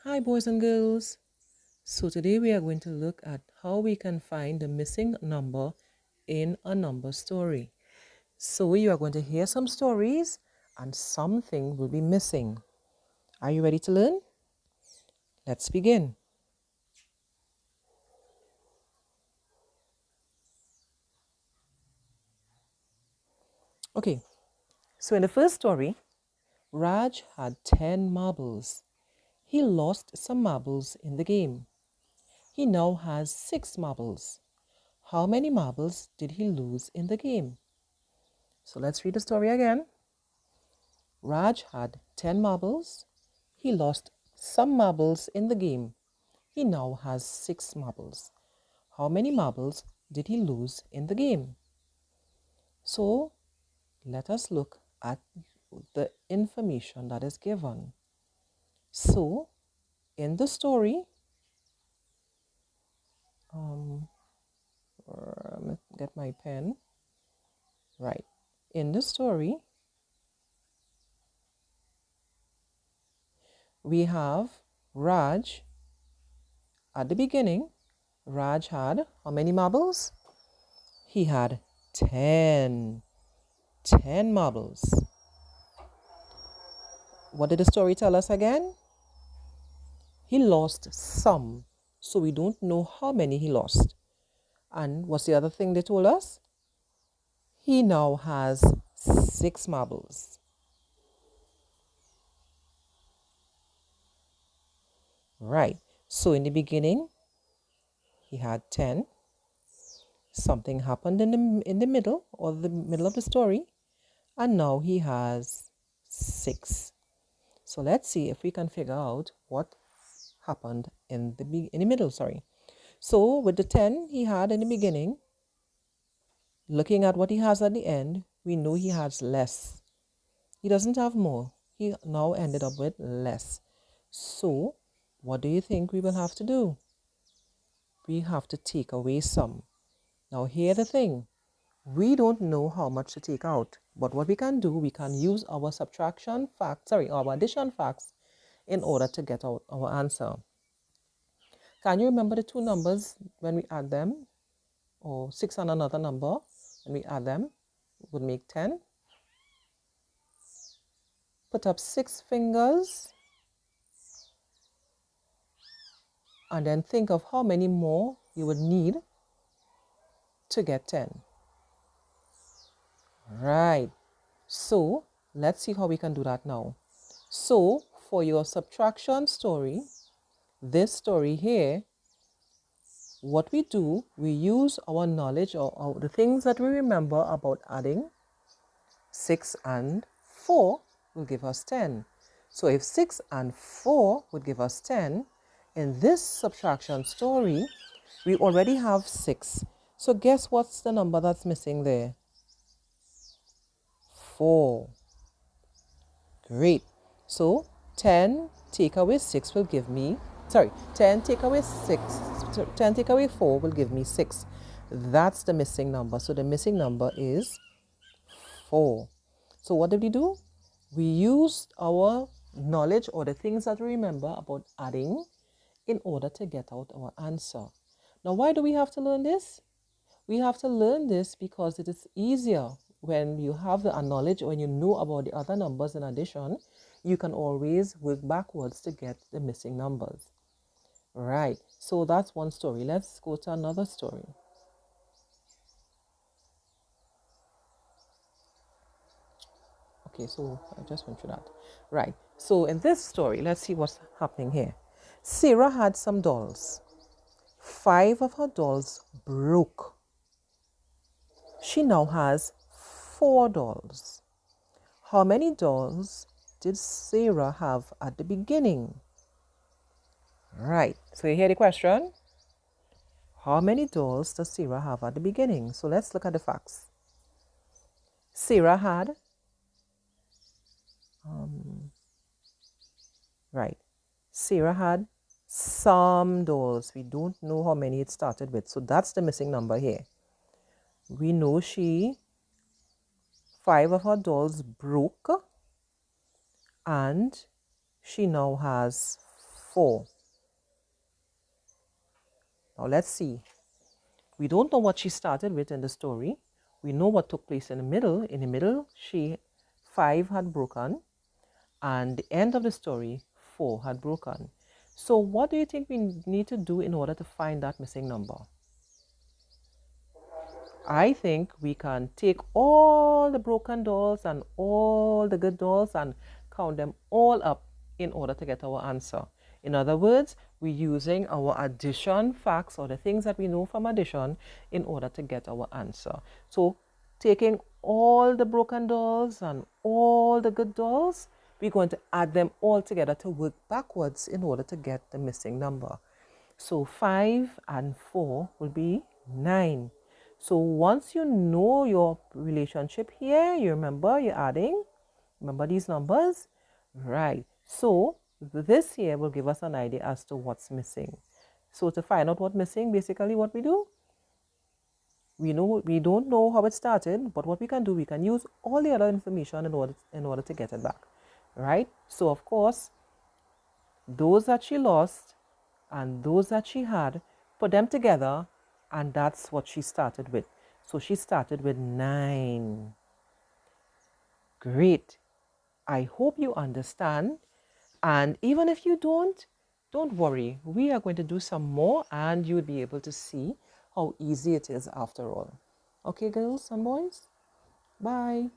Hi boys and girls. So today we are going to look at how we can find the missing number in a number story. So you are going to hear some stories and something will be missing. Are you ready to learn? Let's begin. Okay, so in the first story, Raj had 10 marbles. He lost some marbles in the game. He now has 6 marbles. How many marbles did he lose in the game? So let's read the story again. Raj had 10 marbles. He lost some marbles in the game. He now has 6 marbles. How many marbles did he lose in the game? So let us look at the information that is given. So in the story, let me get my pen. Right. In the story, we have Raj. At the beginning, Raj had how many marbles? He had 10 marbles. What did the story tell us again? He lost some, so we don't know how many he lost. And what's the other thing they told us? He now has 6 marbles. Right. So in the beginning, he had 10. Something happened in the middle or the middle of the story, and now he has 6. So let's see if we can figure out what happened in the middle, sorry. So with the 10 he had in the beginning, looking at what he has at the end, we know he has less. He doesn't have more. He now ended up with less. So what do you think we will have to do? We have to take away some. Now here's the thing. We don't know how much to take out. But what we can do, we can use our our addition facts in order to get out our answer. Can you remember the two numbers when we add them? Or 6 and another number, when we add them, would make 10. Put up 6 fingers and then think of how many more you would need to get 10. Right. So let's see how we can do that now. So for your subtraction story, this story here, what we do, we use our knowledge or the things that we remember about adding. 6 and 4 will give us 10. So if 6 and 4 would give us 10, in this subtraction story, we already have 6. So guess what's the number that's missing there? 4. Great. So 10 take away 6 will give me, 10 take away 6, 10 take away 4 will give me 6. That's the missing number. So the missing number is 4. So what did we do? We used our knowledge or the things that we remember about adding in order to get out our answer. Now, why do we have to learn this? We have to learn this because it is easier when you have the knowledge or when you know about the other numbers in addition, you can always work backwards to get the missing numbers. Right, so that's one story. Let's go to another story. Okay, so I just went through that. Right, so in this story, let's see what's happening here. Sarah had some dolls. 5 of her dolls broke. She now has 4 dolls. How many dolls did Sarah have at the beginning? Right, so you hear the question? How many dolls does Sarah have at the beginning? So let's look at the facts. Sarah had, Sarah had some dolls. We don't know how many it started with. So that's the missing number here. We know 5 of her dolls broke and she now has 4. Now let's see. We don't know what she started with in the story. We know what took place in the middle. In the middle, 5 had broken, and the end of the story, 4 had broken. So what do you think we need to do in order to find that missing number? I think we can take all the broken dolls and all the good dolls and count them all up in order to get our answer. In other words, we're using our addition facts or the things that we know from addition in order to get our answer. So taking all the broken dolls and all the good dolls, we're going to add them all together to work backwards in order to get the missing number. So 5 and 4 will be 9. So once you know your relationship here, you remember you're adding. Remember these numbers? Right. So this here will give us an idea as to what's missing. So to find out what's missing, basically what we do, we don't know how it started, but what we can do, we can use all the other information in order to get it back. Right? So of course, those that she lost and those that she had, put them together, and that's what she started with. So she started with 9. Great. I hope you understand. And even if you don't worry. We are going to do some more and you'll be able to see how easy it is after all. Okay, girls and boys? Bye.